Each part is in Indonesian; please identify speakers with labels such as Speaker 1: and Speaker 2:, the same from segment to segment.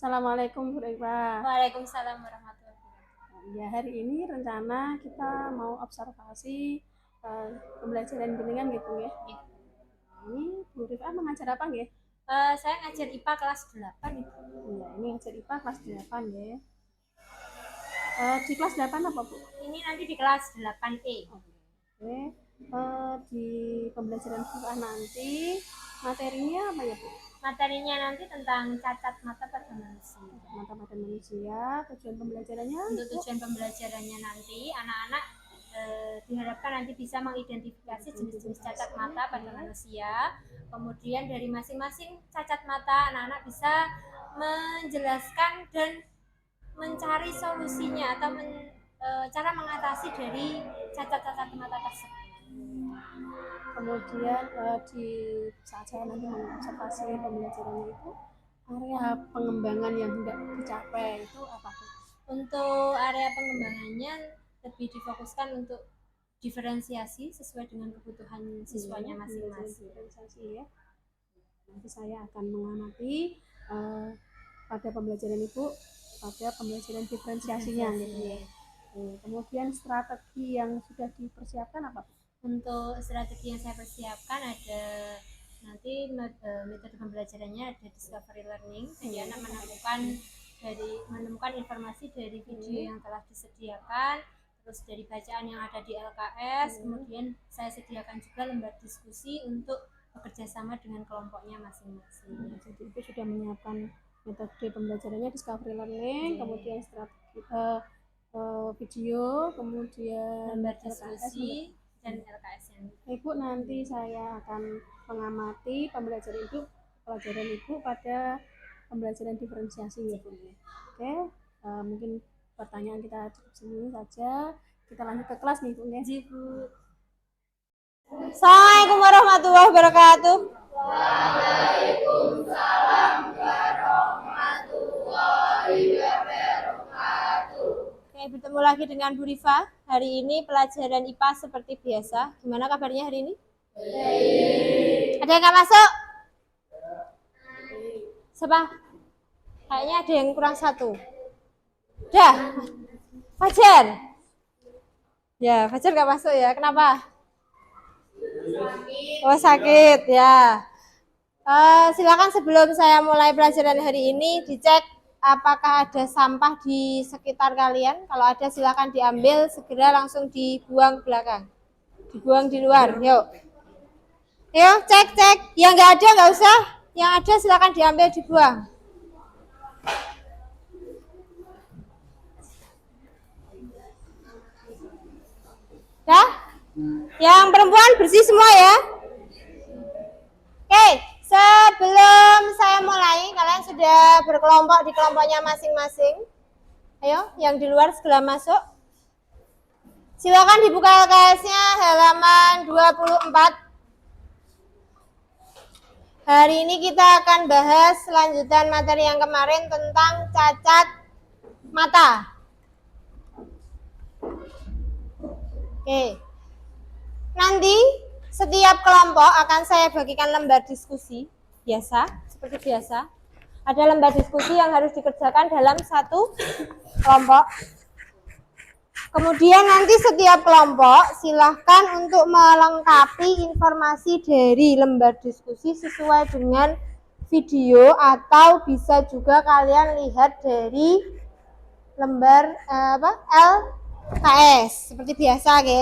Speaker 1: Assalamualaikum Bu Reva.
Speaker 2: Waalaikumsalam warahmatullahi wabarakatuh.
Speaker 1: Ya, hari ini rencana kita mau observasi pembelajaran jenengan gitu ya. Ini Bu Reva mengajar apa nggih?
Speaker 2: Saya ngajar IPA kelas 8 Ibu.
Speaker 1: Ya, ini ngajar IPA kelas 8 ya. Di kelas 8 apa Bu?
Speaker 2: Ini nanti di kelas 8E.
Speaker 1: Oke. Di pembelajaran IPA nanti materinya apa ya Bu?
Speaker 2: Materinya nanti tentang cacat mata pada manusia.
Speaker 1: Mata pada manusia. Tujuan pembelajarannya?
Speaker 2: Untuk tujuan pembelajarannya nanti anak-anak diharapkan nanti bisa mengidentifikasi jenis-jenis cacat mata pada manusia. Kemudian dari masing-masing cacat mata anak-anak bisa menjelaskan dan mencari solusinya atau cara mengatasi dari cacat-cacat mata tersebut.
Speaker 1: Kemudian di saat saya nanti mengobservasi pembelajarannya itu, area pengembangan yang hendak dicapai itu apa tuh?
Speaker 2: Untuk area pengembangannya lebih difokuskan untuk diferensiasi sesuai dengan kebutuhan siswanya masing-masing.
Speaker 1: Diferensiasi ya. Nanti saya akan mengamati pada pembelajaran Ibu pada pembelajaran diferensiasinya gitu ya. Kemudian strategi yang sudah dipersiapkan apa?
Speaker 2: Untuk strategi yang saya persiapkan ada nanti metode pembelajarannya ada discovery learning. Jadi anak menemukan informasi dari video yang telah disediakan, terus dari bacaan yang ada di LKS. Kemudian saya sediakan juga lembar diskusi untuk bekerja sama dengan kelompoknya masing-masing.
Speaker 1: Jadi Ibu sudah menyiapkan metode pembelajarannya discovery learning, kemudian strategi video, kemudian
Speaker 2: lembar diskusi dan LKS yang
Speaker 1: Ibu nanti saya akan mengamati pembelajaran Ibu pada pembelajaran diferensiasi ya Bu. Oke, mungkin pertanyaan kita cukup sini saja. Kita lanjut ke kelas nih Bu ya.
Speaker 2: Assalamualaikum warahmatullahi wabarakatuh.
Speaker 3: Waalaikumsalam warahmatullahi wabarakatuh.
Speaker 2: Oke, bertemu lagi dengan Bu Rifa. Hari ini pelajaran IPA seperti biasa. Gimana kabarnya hari ini? Baik. Ada yang nggak masuk? Siapa? Kayaknya ada yang kurang satu. Udah? Fajar? Ya, Fajar nggak masuk ya. Kenapa? Oh, sakit ya. Silakan sebelum saya mulai pelajaran hari ini dicek apakah ada sampah di sekitar kalian. Kalau ada silakan diambil, segera langsung dibuang ke belakang. Dibuang di luar, yuk. Yuk, cek. Yang nggak ada nggak usah. Yang ada silakan diambil, dibuang. Dah? Yang perempuan bersih semua ya. Oke, sebelum saya mulai, kalian sudah berkelompok di kelompoknya masing-masing. Ayo, yang di luar segera masuk. Silakan dibuka LKS-nya halaman 24. Hari ini kita akan bahas lanjutan materi yang kemarin tentang cacat mata. Oke. Nanti setiap kelompok akan saya bagikan lembar diskusi biasa, seperti biasa. Ada lembar diskusi yang harus dikerjakan dalam satu kelompok. Kemudian nanti setiap kelompok silahkan untuk melengkapi informasi dari lembar diskusi sesuai dengan video atau bisa juga kalian lihat dari lembar LKS seperti biasa, oke.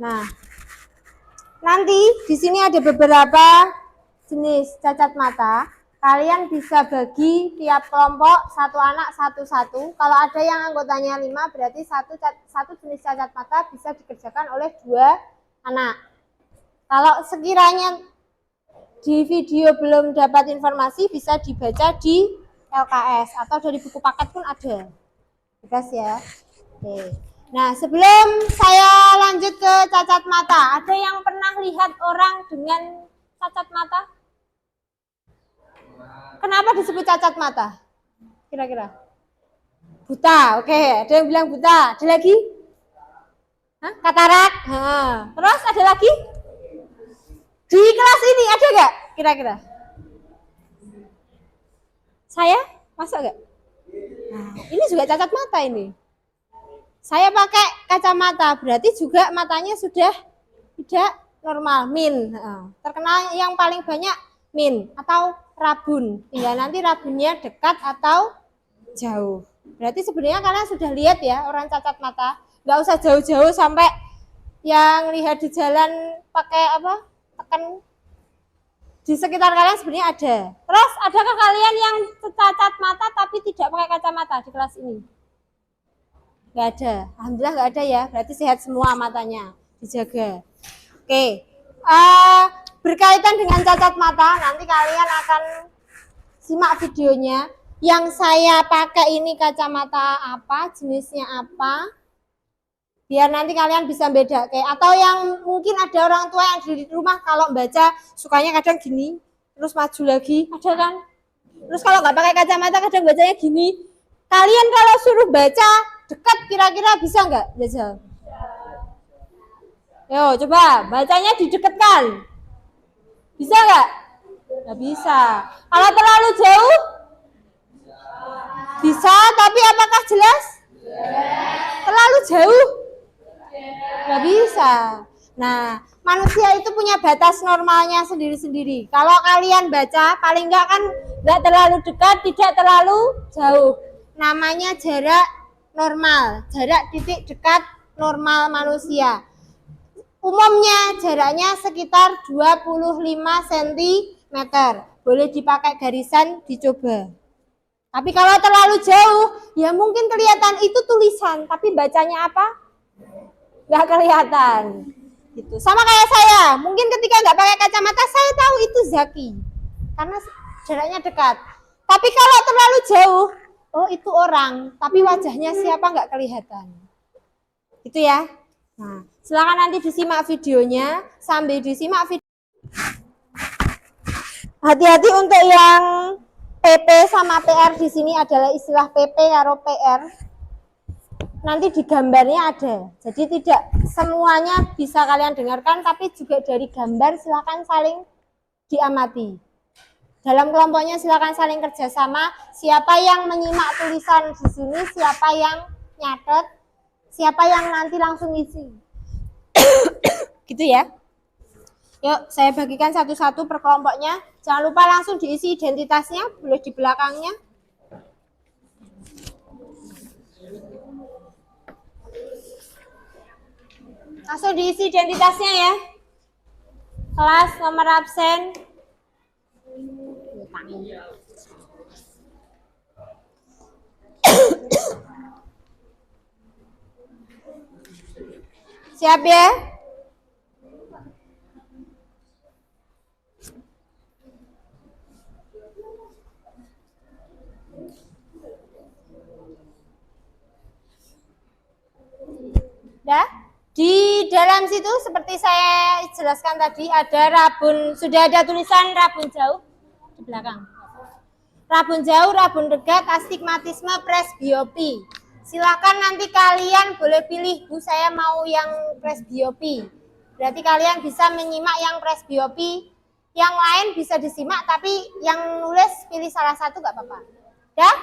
Speaker 2: Nah, nanti di sini ada beberapa jenis cacat mata. Kalian bisa bagi tiap kelompok satu anak satu-satu. Kalau ada yang anggotanya 5, berarti satu jenis cacat mata bisa dikerjakan oleh 2 anak. Kalau sekiranya di video belum dapat informasi, bisa dibaca di LKS atau dari buku paket pun ada. Bebas ya. Oke. Nah, sebelum saya lanjut ke cacat mata, ada yang pernah lihat orang dengan cacat mata? Kenapa disebut cacat mata? Kira-kira? Buta, oke. Ada yang bilang buta. Ada lagi? Hah? Katarak? Terus ada lagi? Di kelas ini ada nggak? Kira-kira? Saya? Masa enggak? Nah, ini juga cacat mata ini. Saya pakai kacamata, berarti juga matanya sudah tidak normal, min. Terkenal yang paling banyak min atau rabun. Tinggal nanti rabunnya dekat atau jauh. Berarti sebenarnya kalian sudah lihat ya orang cacat mata. Nggak usah jauh-jauh sampai yang lihat di jalan pakai apa? Tekan di sekitar kalian sebenarnya ada. Terus adakah kalian yang cacat mata tapi tidak pakai kacamata di kelas ini? Nggak ada. Alhamdulillah nggak ada ya. Berarti sehat semua matanya. Dijaga. Oke. Berkaitan dengan cacat mata, nanti kalian akan simak videonya. Yang saya pakai ini kacamata apa, jenisnya apa. Biar nanti kalian bisa beda atau yang mungkin ada orang tua yang di rumah kalau baca sukanya kadang gini terus maju lagi, ada kan? Terus kalau nggak pakai kacamata kadang bacanya gini. Kalian kalau suruh baca dekat kira-kira bisa nggak baca? Yo coba bacanya didekatkan, bisa nggak? Nggak bisa. Kalau terlalu jauh bisa, tapi apakah jelas? Terlalu jauh nggak bisa. Nah, manusia itu punya batas normalnya sendiri-sendiri. Kalau kalian baca, paling nggak kan nggak terlalu dekat, tidak terlalu jauh. Namanya jarak normal, jarak titik dekat normal manusia. Umumnya jaraknya sekitar 25 cm. Boleh dipakai garisan, dicoba. Tapi kalau terlalu jauh, ya mungkin kelihatan itu tulisan, tapi bacanya apa? Nggak kelihatan gitu. Sama kayak saya, mungkin ketika nggak pakai kacamata saya tahu itu Zaki karena jaraknya dekat. Tapi kalau terlalu jauh, oh itu orang, tapi wajahnya siapa nggak kelihatan. Gitu ya. Nah, silakan nanti disimak videonya. Sambil disimak video, hati-hati untuk yang PP sama PR di sini adalah istilah PP karo PR. Nanti di gambarnya ada, jadi tidak semuanya bisa kalian dengarkan, tapi juga dari gambar silakan saling diamati. Dalam kelompoknya silakan saling kerjasama. Siapa yang menyimak tulisan di sini, siapa yang nyatet, siapa yang nanti langsung isi. Gitu ya. Yuk, saya bagikan satu-satu per kelompoknya. Jangan lupa langsung diisi identitasnya, boleh di belakangnya. Langsung diisi identitasnya ya. Kelas, nomor absen. Siap ya? Dah? Di dalam situ seperti saya jelaskan tadi ada rabun, sudah ada tulisan rabun jauh di belakang. Rabun jauh, rabun dekat, astigmatisme, presbiopi. Silakan nanti kalian boleh pilih, Bu saya mau yang presbiopi. Berarti kalian bisa menyimak yang presbiopi, yang lain bisa disimak tapi yang nulis pilih salah satu nggak apa-apa. Dah?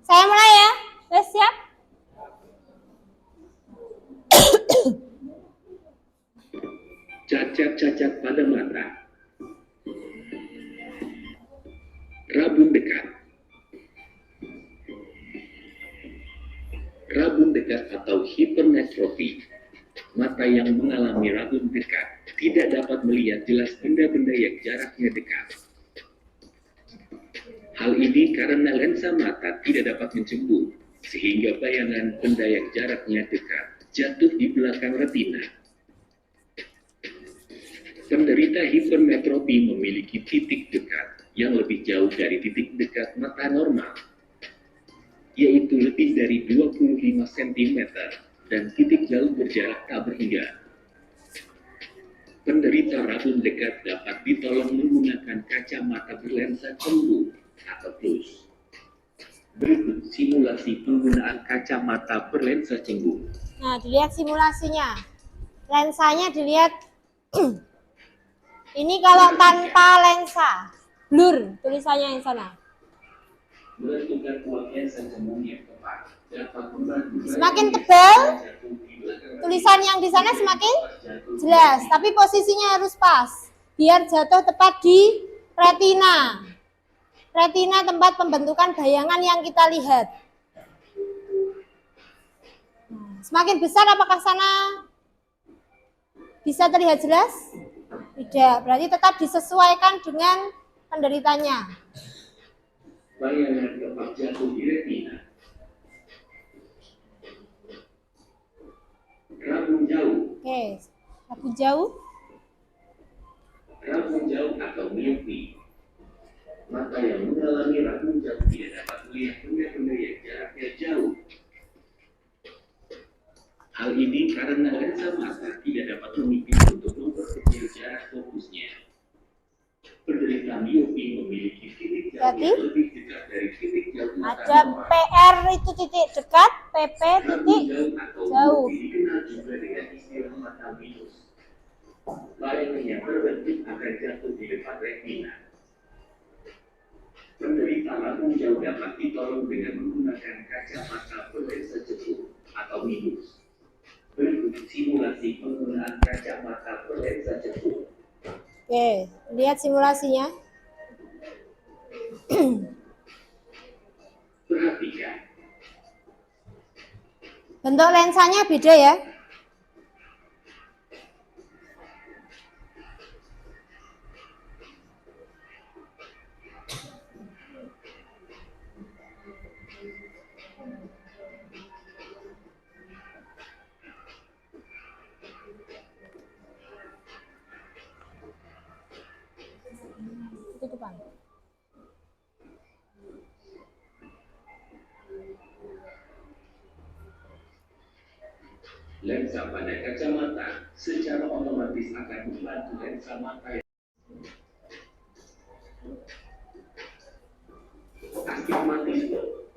Speaker 2: Saya mulai ya. Udah siap?
Speaker 4: Cacat-cacat pada mata. Rabun dekat. Rabun dekat atau hipermetropi. Mata yang mengalami rabun dekat tidak dapat melihat jelas benda-benda yang jaraknya dekat. Hal ini karena lensa mata tidak dapat menjemput, sehingga bayangan benda yang jaraknya dekat jatuh di belakang retina. Penderita hipermetropi memiliki titik dekat yang lebih jauh dari titik dekat mata normal, yaitu lebih dari 25 cm dan titik jauh berjarak tak berhingga. Penderita rabun dekat dapat ditolong menggunakan kacamata berlensa cembung atau plus. Berikut simulasi penggunaan kacamata berlensa cembung.
Speaker 2: Nah, dilihat simulasinya. Lensanya dilihat. Ini kalau tanpa lensa, blur tulisannya yang sana.
Speaker 4: menentukan uang lensa cembung yang tepat dapat membantu
Speaker 2: Semakin tebal, tulisan yang di sana semakin jelas, tapi posisinya harus pas, biar jatuh tepat di retina. Retina tempat pembentukan bayangan yang kita lihat. Semakin besar apakah sana bisa terlihat jelas? Tidak, berarti tetap disesuaikan dengan penderitanya.
Speaker 4: bayangan tepat jatuh di retina. Rabun jauh.
Speaker 2: Oke, rabun jauh.
Speaker 4: Rabun jauh atau miopi. Mata yang mengalami rabun jauh tidak dapat melihat benda-benda yang jaraknya jauh. Hal ini karena lensa mata tidak dapat memipis untuk memperkecil jarak fokusnya. Penderita miopi memiliki titik jauh yang lebih dekat dari titik jauh mata.
Speaker 2: Ada PR itu titik dekat, PP titik jauh.
Speaker 4: Dikenal juga dengan istilah mata minus. Bayangan yang terbentuk akan jatuh di depan retina. Penderita rabun jauh dapat ditolong dengan menggunakan kacamata berlensa jeput atau minus. Berikut simulasi penggunaan kacamata berlensa jeput.
Speaker 2: Oke, lihat simulasinya.
Speaker 4: Perhatikan.
Speaker 2: Bentuk lensanya beda ya. Tutupan.
Speaker 4: Lensa pada kacamata secara otomatis akan membantu lensa mata yang astigmatisme.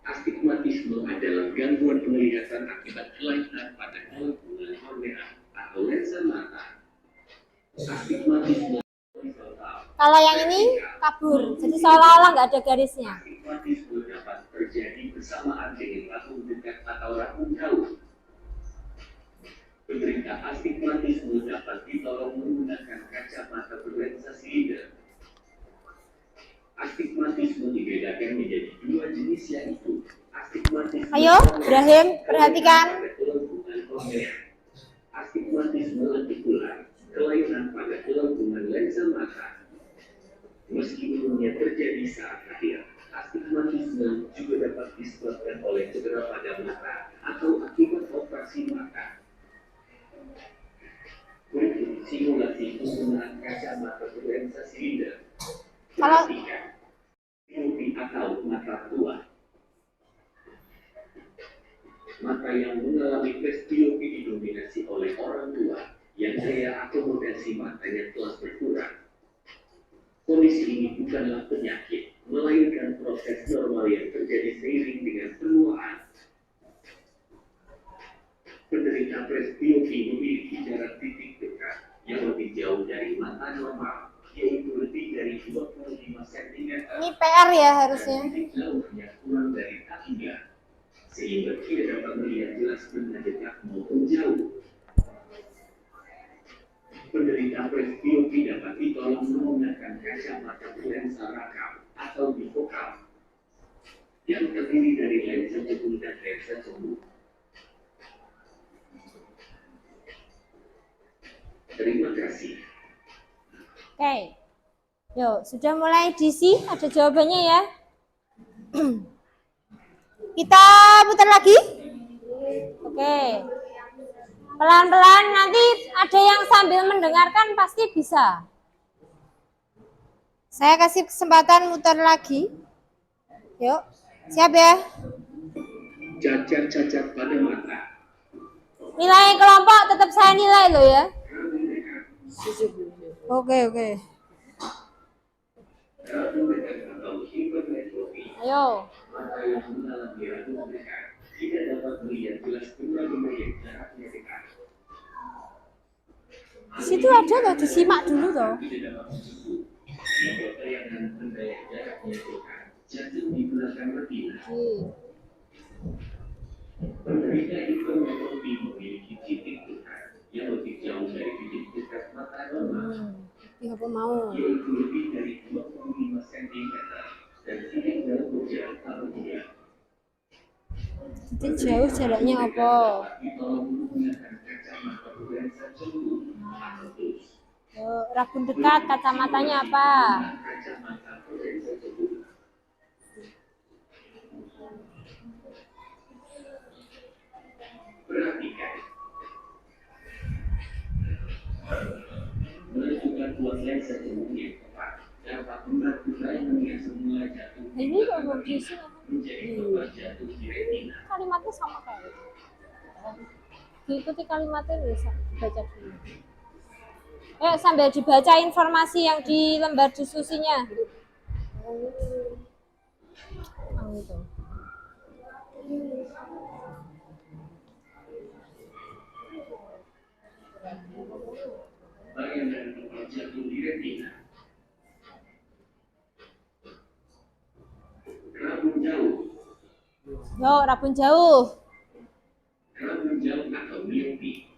Speaker 4: Astigmatisme adalah gangguan penglihatan akibat kelainan pada kelengkungan kornea atau lensa mata. Astigmatisme
Speaker 2: Kalau yang ini kabur, jadi seolah-olah nggak ada garisnya.
Speaker 4: Astigmatisme dapat terjadi bersamaan dengan rabun dekat atau rabun jauh. Penderita astigmatisme dapat ditolong menggunakan kacamata berlensa silinder. Astigmatisme dibedakan menjadi dua jenis, yaitu astigmatisme.
Speaker 2: Ayo, Ibrahim, perhatikan.
Speaker 4: Astigmatisme lentikular, kelainan pada kelengkungan lensa mata. Meski umumnya terjadi saat lahir, astigmatisme juga dapat disebabkan oleh cedera pada mata atau akibat operasi mata. Berikut simulasi penggunaan kacamata berlensa silinder. Perhatikan. Miopi atau mata tua. Mata yang mengalami presbiopi didominasi oleh orang tua yang daya akomodasi matanya telah berkurang. Kondisi ini bukanlah penyakit, melainkan proses normal yang terjadi seiring dengan penuaan. Penderita presbiopi memiliki jarak titik dekat yang lebih jauh dari mata normal, yaitu lebih dari 25 cm.
Speaker 2: Ini PR ya harusnya.
Speaker 4: Titik jauhnya kurang dari tak-3, sehingga tidak dapat melihat jelas benda dekat maupun jauh. Penderita presbiopi dapat ditolong menggunakan kacamata berlensa rakam atau bifokal yang terdiri dari lensa jeput dan lensa cembung. Terima kasih.
Speaker 2: Oke. Yuk, sudah mulai diisi, ada jawabannya ya. Kita putar lagi. Oke. Pelan-pelan, nanti ada yang sambil mendengarkan pasti bisa. Saya kasih kesempatan muter lagi. Yuk, siap ya.
Speaker 4: Cacat-cacat pada mata.
Speaker 2: Nilai kelompok tetap saya nilai loh ya. Oke.
Speaker 4: Atau hipermetropi.
Speaker 2: Ayo.
Speaker 4: Mata yang mengalami rabun dekat tidak dapat melihat jelas benda-benda yang jaraknya dekat.
Speaker 2: Di situ ada loh, disimak dulu toh.
Speaker 4: Tidak dapat disebut Jika bayangan benda yang jaraknya dekat jatuh di belakang retina, penderita hipermetropi memiliki titik dekat yang lebih jauh dari titik dekat mata normal,
Speaker 2: Apa mau?
Speaker 4: yaitu lebih dari 25 cm dan titik jauh berjarak apabila
Speaker 2: Titik jauh jaraknya apa?
Speaker 4: ditolong menggunakan kacamata lensa jauh atau terus
Speaker 2: Rabun dekat kacamatanya apa?
Speaker 4: kacamata lensa jauh. Perhatikan, menentukan buat lensa jauh yang tepat dapat membantu bayangan yang semula jatuh
Speaker 2: Ini kok belum diisi
Speaker 4: menjadi korban jatuh di retina.
Speaker 2: kalimatnya sama kayak diikuti kalimatnya bisa baca dulu. Sambil dibaca informasi yang di lembar diskusinya. Itu.
Speaker 4: Bayangan tempat jatuh di retina. Rabun jauh.
Speaker 2: Rabun jauh.
Speaker 4: Rabun jauh atau miopi.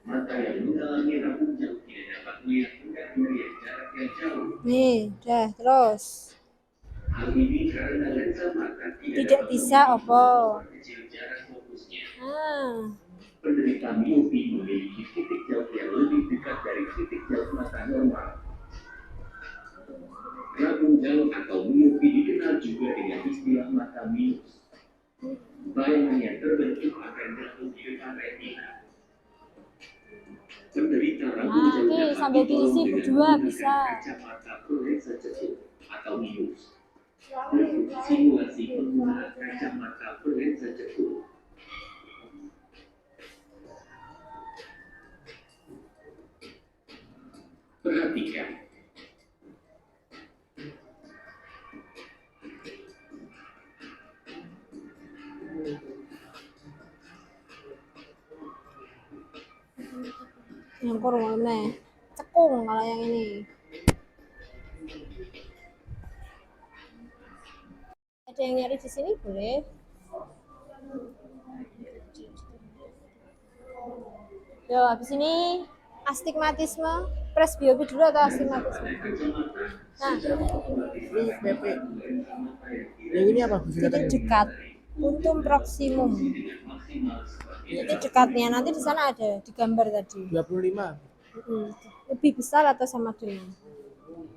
Speaker 4: Mata yang mengalami rabun jauh tidak dapat melihat benda-benda yang jaraknya jauh.
Speaker 2: Nih, dah terus.
Speaker 4: Hal ini karena lensa mata
Speaker 2: Tidak bisa apa?
Speaker 4: kecil jarak fokusnya.
Speaker 2: Ah.
Speaker 4: Penderita miopi memiliki titik jauh yang lebih dekat dari titik jauh mata normal. Rabun jauh atau miopi dikenal juga dengan istilah mata minus. Bayangan yang terbentuk akan jatuh di depan retina. Penderita rabun jauh dapat
Speaker 2: sambil diisi
Speaker 4: ditolong
Speaker 2: berdua
Speaker 4: dengan
Speaker 2: bisa.
Speaker 4: kacamata lensa jauh atau minus. Simulasi penggunaan kacamata lensa jauh. Perhatikan,
Speaker 2: Yang kurang mana? Cekung kalau yang ini. Ada yang nyari di sini boleh. Habis ini astigmatisme, presbiopi dulu atau astigmatisme? Nah,
Speaker 5: Ini PP. Yang ini apa?
Speaker 2: titik dekat, puntum proximum. Titik dekatnya nanti di sana ada di gambar tadi.
Speaker 5: 25.
Speaker 2: Lebih besar atau sama dengan?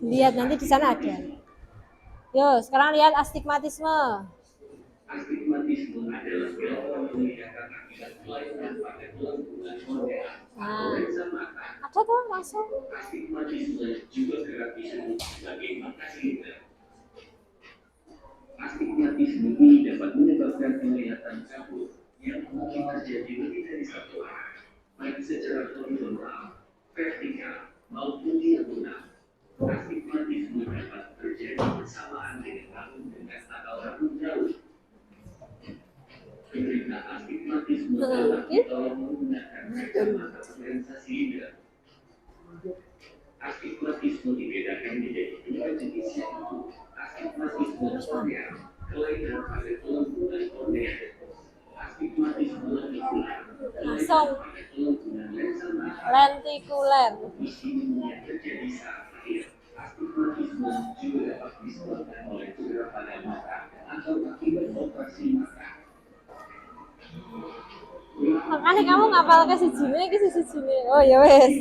Speaker 2: Lihat nanti di sana ada. Sekarang lihat astigmatisme.
Speaker 4: astigmatisme adalah gangguan penglihatan akibat kelainan pada gelembungan kornea atau lensa mata.
Speaker 2: Ada tuh langsung.
Speaker 4: Astigmatisme juga kerap disebut sebagai mata silinder. Astigmatisme ini dapat menyebabkan penglihatan kabur yang mungkin terjadi lebih dari satu arah, baik secara horizontal, vertikal, maupun diagonal. Astigmatisme dapat terjadi bersamaan dengan rabun dekat atau rabun jauh. Penderita astigmatisme dapat ditolong menggunakan kacamata lensa silinder. Astigmatisme dibedakan menjadi dua jenis yaitu astigmatisme korneal, kelainan pada gelembungan kornea, astigmatisme lentikuler, kelainan pada gelembungan lensa mata.
Speaker 2: Lentikuler.
Speaker 4: Di sini yang terjadi saat lahir. Astigmatisme juga dapat disebabkan oleh cedera pada mata atau akibat operasi mata.
Speaker 2: Makanya kamu ngapal ke si Juni. Oh ya wes.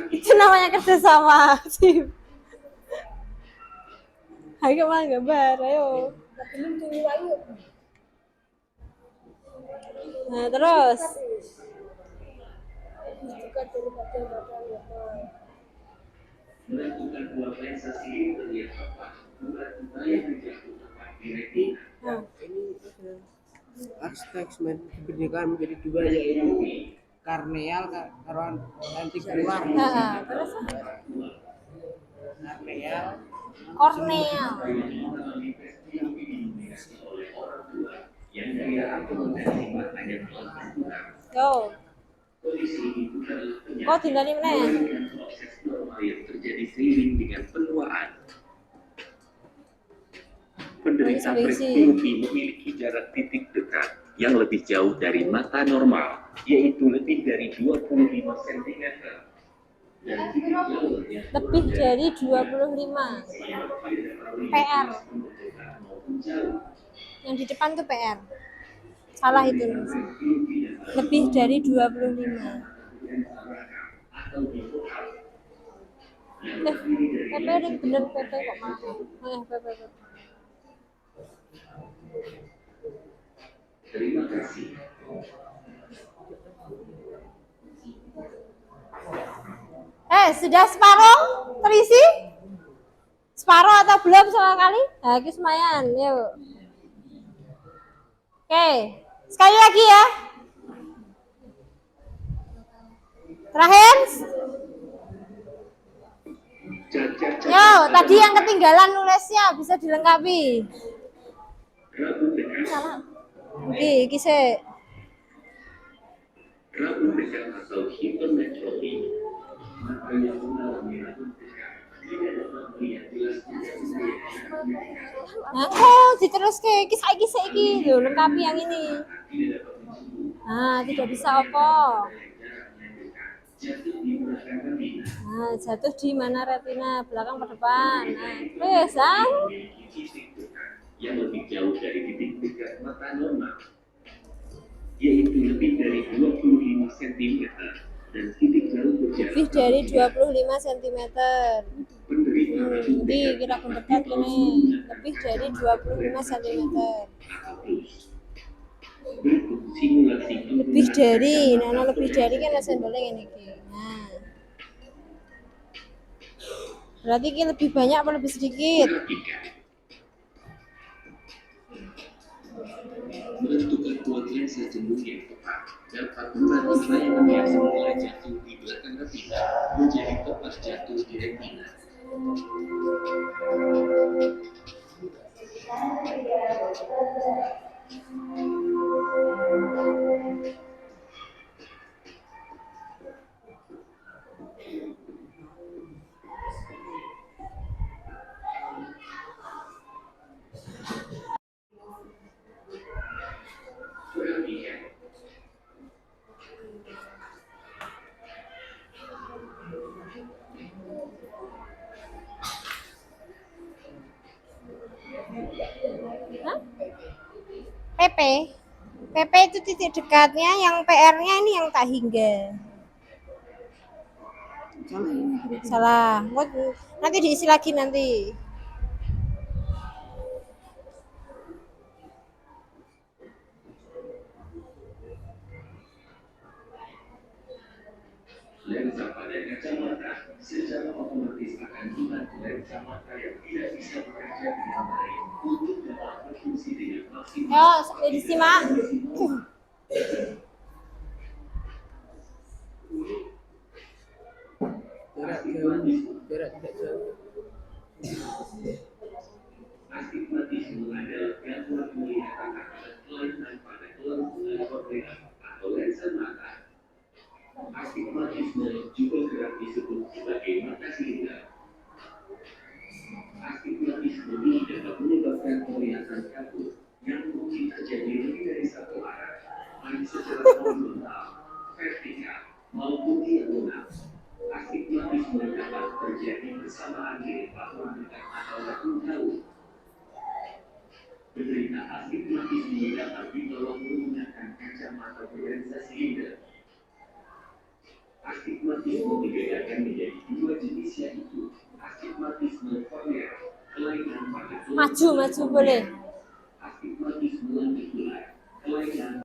Speaker 2: Itu namanya kerjasama sih. Ayo malah gambar, ayo. Nah terus.
Speaker 4: Menentukan buah lensa silinder yang tepat membantu bayangan jatuh tepat di retina.
Speaker 5: Ini aspek kebinekaan menjadi dua yaitu karneal karena lentikular.
Speaker 2: Terus
Speaker 5: Karneal
Speaker 2: korneal.
Speaker 4: Yang daya akomodasi matanya telah berkurang. Kondisi ini bukanlah
Speaker 2: Kok dindani meneh?
Speaker 4: proses normal yang terjadi seiring dengan dengan penuaan. Penderita
Speaker 2: Bengsi-bengsi.
Speaker 4: presbiopia memiliki jarak titik dekat yang lebih jauh dari mata normal, yaitu lebih dari 25 cm. Dan titik jauhnya
Speaker 2: Lebih dari 25 PR. Yang di depan tuh PR. Salah itu. Lebih dari 25. PP ring bener PP kok malah. PP.
Speaker 4: Terima kasih.
Speaker 2: Sudah separuh terisi? Separuh atau belum sama kali? Nah, ini lumayan, yuk. Oke, sekali lagi ya. Terakhir. Yo, tadi yang ketinggalan nulisnya bisa dilengkapi. Salah. Oke, kisah.
Speaker 4: Rabun dekat atau hipermetropi. Makanya mengalami rabun dekat. Tidak dapat melihat jelas.
Speaker 2: Nah, diterus ke kisah iki lho, lengkapi yang ini. Nah, tidak bisa apa. Nah, jatuh di mana retina, belakang ke depan. Nah, terus,
Speaker 4: yang lebih jauh dari titik dekat mata normal, yaitu lebih dari 25 cm dan titik jauh berjarak
Speaker 2: lebih dari 25 cm. Di kira dekat ini lebih dari 25 cm. Lebih dari, nah lebih dari kan sendolnya ini. Nah, berarti ini lebih banyak apa lebih sedikit?
Speaker 4: Menentukan kuadran sejauh yang tepat dapat membantu layanan yang semula jatuh di belakang retina menjadi tepat jatuh di retina.
Speaker 2: PP. PP itu titik dekatnya, yang PR-nya ini yang tak hingga. Salah. Nanti diisi lagi nanti.
Speaker 4: Lensa pada kacamata secara otomatis akan membantu lensa mata yang tidak bisa bekerja dengan baik untuk dapat berfungsi dengan maksimal.
Speaker 2: Yo, disimak.
Speaker 5: Jarak tidak jauh.
Speaker 4: Astigmatisme adalah gangguan penglihatan akibat kelainan pada kelengkungan kornea atau lensa mata. Astigmatisme juga kerap disebut sebagai mata silinder. Astigmatisme ini dapat menyebabkan penglihatan kabur yang mungkin terjadi lebih dari satu arah, baik secara horizontal, vertikal, maupun diagonal. Astigmatisme dapat terjadi bersamaan dengan bahwa dekat atau lebih jauh. Penderita astigmatisme dapat ditolong menggunakan kacamata berlensa silinder. Astigmatisme dibedakan menjadi dua jenis, yaitu astigmatisme korneal, kelainan pada
Speaker 2: Maju boleh.
Speaker 4: astigmatisme lentikular, kelainan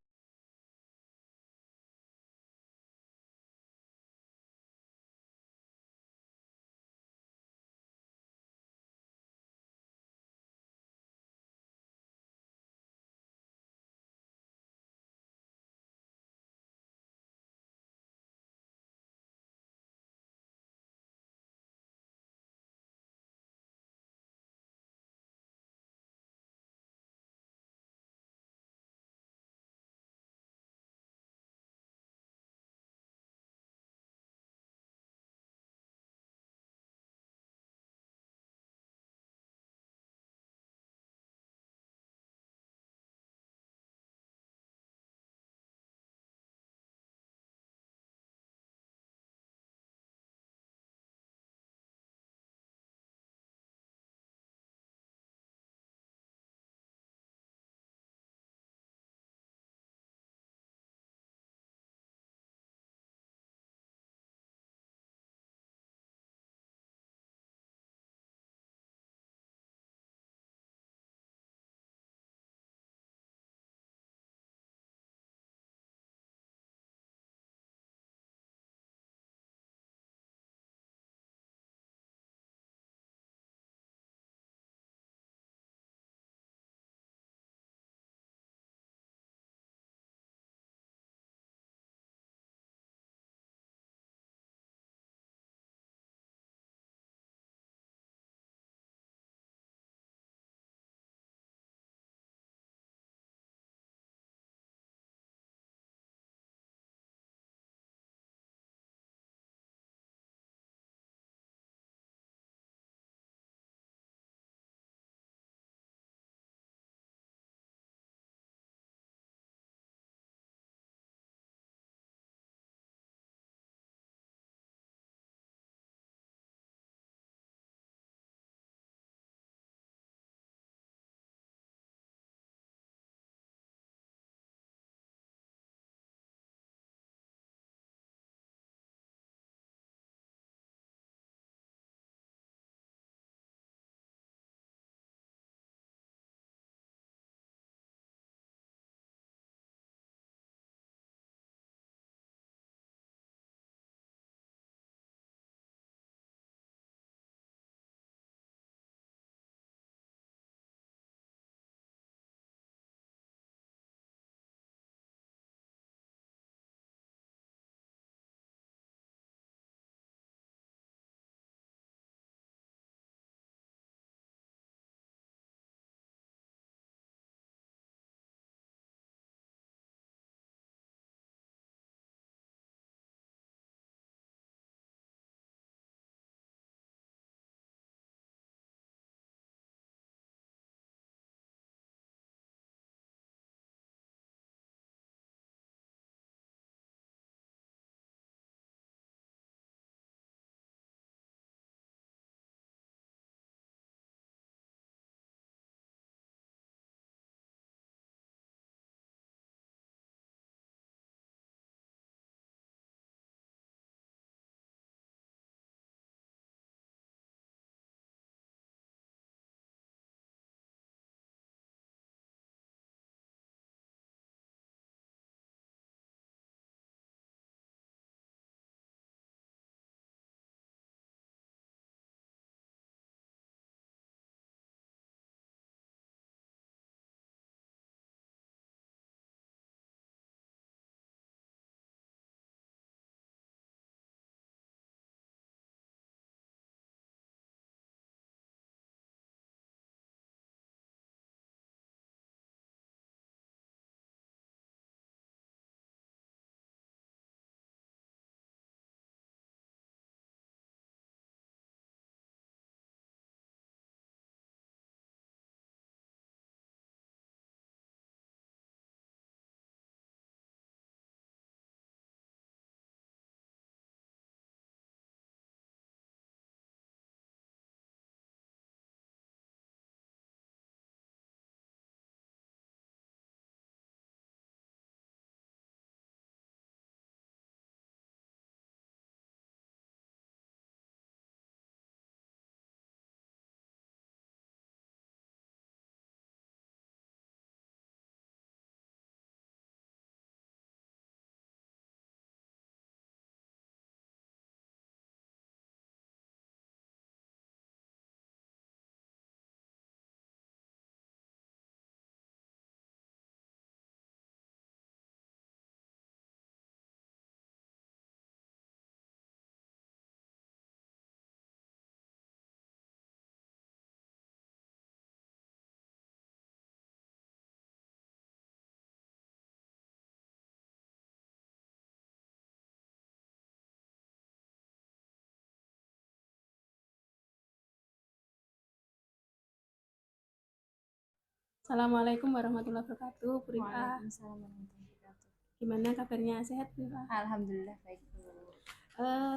Speaker 1: Assalamualaikum warahmatullahi wabarakatuh, Bu Rifah.
Speaker 2: Waalaikumsalam warahmatullahi wabarakatuh.
Speaker 1: Gimana kabarnya? Sehat, Bu Rifah?
Speaker 2: Alhamdulillah baik Bu.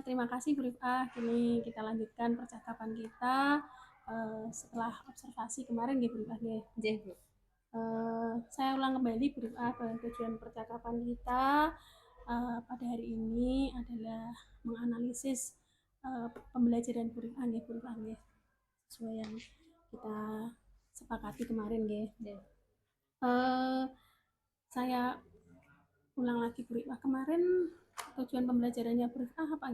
Speaker 1: Terima kasih, Bu Rifah. Kini kita lanjutkan percakapan kita setelah observasi kemarin, Bu Rifah.
Speaker 2: Nggih, Bu.
Speaker 1: Saya ulang kembali, Bu Rifah, bahwa tujuan percakapan kita pada hari ini adalah menganalisis pembelajaran Bu Rifah, Bu Rifah, sesuai yang kita sepakati kemarin, saya ulang lagi, Bu Rifah. Kemarin tujuan pembelajarannya Bu Rifah apa,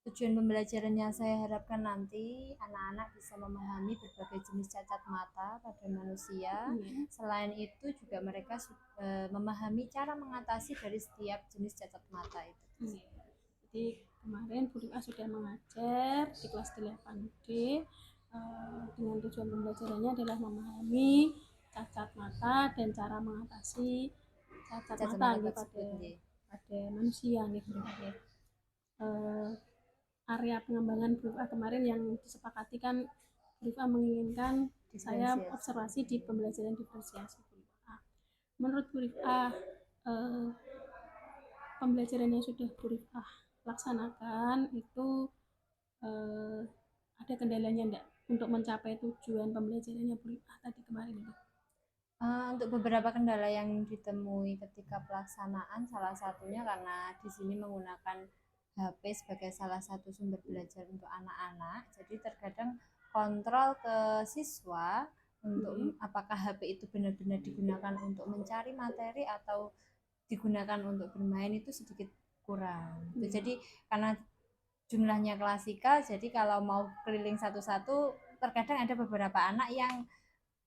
Speaker 2: Tujuan pembelajarannya saya harapkan nanti anak-anak bisa memahami berbagai jenis cacat mata pada manusia. Selain itu juga mereka memahami cara mengatasi dari setiap jenis cacat mata itu.
Speaker 1: Jadi kemarin Bu Rifah sudah mengajar di kelas 8D dengan tujuan pembelajarannya adalah memahami cacat mata dan cara mengatasi cacat mata pada manusia, Bu Rifah. Area pengembangan Bu Rifah kemarin yang disepakati kan Bu Rifah menginginkan saya observasi di pembelajaran diferensiasi Bu Rifah. Menurut Bu Rifah pembelajaran yang sudah Bu Rifah laksanakan itu ada kendalanya enggak untuk mencapai tujuan pembelajarannya Bu Rifah tadi kemarin itu?
Speaker 2: Untuk beberapa kendala yang ditemui ketika pelaksanaan, salah satunya karena di sini menggunakan HP sebagai salah satu sumber belajar untuk anak-anak, jadi terkadang kontrol ke siswa untuk apakah HP itu benar-benar digunakan untuk mencari materi atau digunakan untuk bermain itu sedikit kurang. Jadi karena jumlahnya klasikal, jadi kalau mau keliling satu-satu terkadang ada beberapa anak yang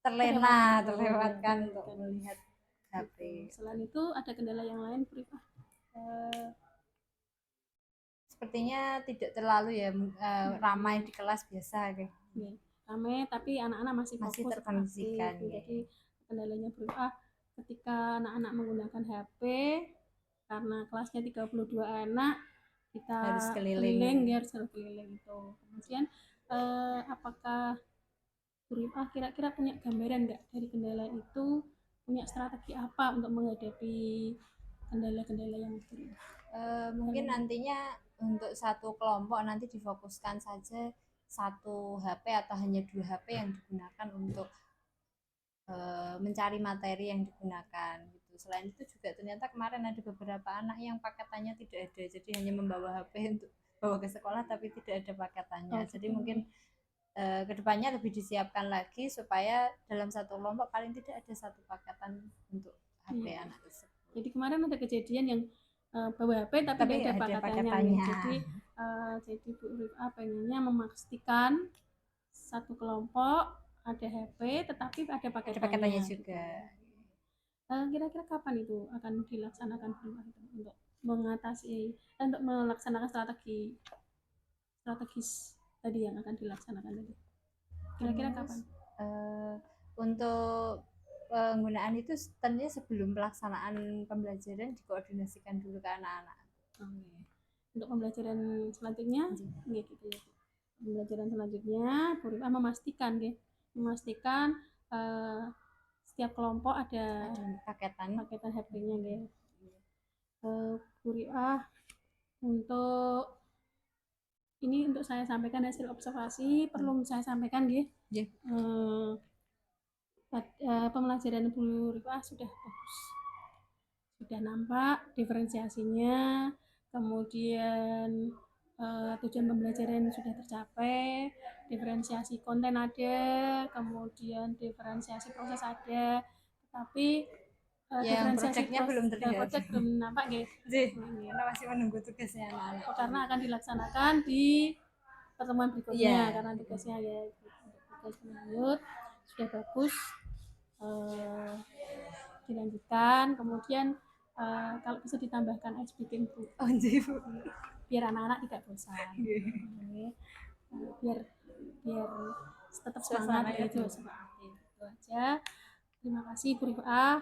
Speaker 2: terlewatkan untuk melihat HP.
Speaker 1: Selain itu ada kendala yang lain, Bu Rifah?
Speaker 2: Sepertinya tidak terlalu ya ramai di kelas biasa kayak.
Speaker 1: Ramai tapi anak-anak masih fokus
Speaker 2: terkondisikan.
Speaker 1: Jadi kendalanya Bu Rifah ketika anak-anak menggunakan HP karena kelasnya 32 anak kita
Speaker 2: harus keliling
Speaker 1: itu. Kemudian apakah Bu Rifah kira-kira punya gambaran nggak dari kendala itu, punya strategi apa untuk menghadapi kendala-kendala yang itu?
Speaker 2: Mungkin nantinya untuk satu kelompok nanti difokuskan saja satu HP atau hanya 2 HP yang digunakan untuk mencari materi yang digunakan gitu. Selain itu juga ternyata kemarin ada beberapa anak yang paketannya tidak ada, jadi hanya membawa HP untuk bawa ke sekolah tapi tidak ada paketannya. Jadi mungkin kedepannya lebih disiapkan lagi supaya dalam satu kelompok paling tidak ada satu paketan untuk HP anak tersebut.
Speaker 1: Jadi kemarin ada kejadian yang bawa HP tapi tidak ada paketannya. Jadi Bu Rifah pengennya memastikan satu kelompok ada HP tetapi ada paketannya
Speaker 2: juga.
Speaker 1: Kira-kira kapan itu akan dilaksanakan Bu Rifah untuk mengatasi untuk melaksanakan strategis tadi yang akan dilaksanakan tadi? Kira-kira kapan?
Speaker 2: Untuk penggunaan itu tentunya sebelum pelaksanaan pembelajaran dikoordinasikan dulu ke anak-anak.
Speaker 1: Untuk pembelajaran selanjutnya, gitu ya. Pembelajaran selanjutnya, Bu Rifah memastikan setiap kelompok ada paketan HP-nya, Bu Rifah untuk saya sampaikan hasil observasi perlu saya sampaikan pembelajaran Bu Rifah sudah bagus, sudah nampak diferensiasinya, kemudian tujuan pembelajaran sudah tercapai, diferensiasi konten ada, kemudian diferensiasi proses ada, tapi
Speaker 2: proyeknya belum terlihat.
Speaker 1: Proyek belum nampak
Speaker 2: karena masih menunggu tugasnya anak-anak.
Speaker 1: Karena akan dilaksanakan di pertemuan berikutnya, karena tugasnya tugas lanjut sudah bagus, dilanjutkan. Kemudian kalau bisa ditambahkan ice breaking Bu, biar anak-anak tidak bosan, biar tetap semangat itu aja. Terima kasih Bu Rifah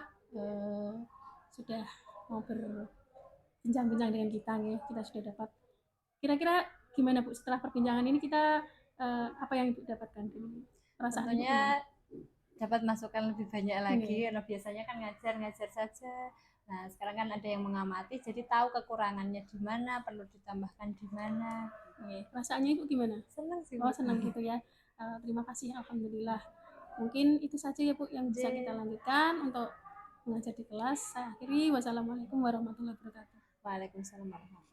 Speaker 1: sudah mau berbincang-bincang dengan kita sudah dapat. Kira-kira gimana Bu setelah perbincangan ini kita apa yang Ibu dapatkan?
Speaker 2: Tentunya
Speaker 6: dapat masukan lebih banyak lagi karena biasanya kan ngajar saja. Nah, sekarang kan ada yang mengamati jadi tahu kekurangannya di mana, perlu ditambahkan di mana.
Speaker 1: Oke, perasaannya Ibu gimana?
Speaker 6: Senang sih.
Speaker 1: Oh, senang gitu ya. Terima kasih, alhamdulillah. Mungkin itu saja ya Bu yang bisa kita lanjutkan untuk mengajar di kelas. Saya akhiri. Wassalamualaikum warahmatullahi wabarakatuh.
Speaker 6: Waalaikumsalam warahmatullahi wabarakatuh.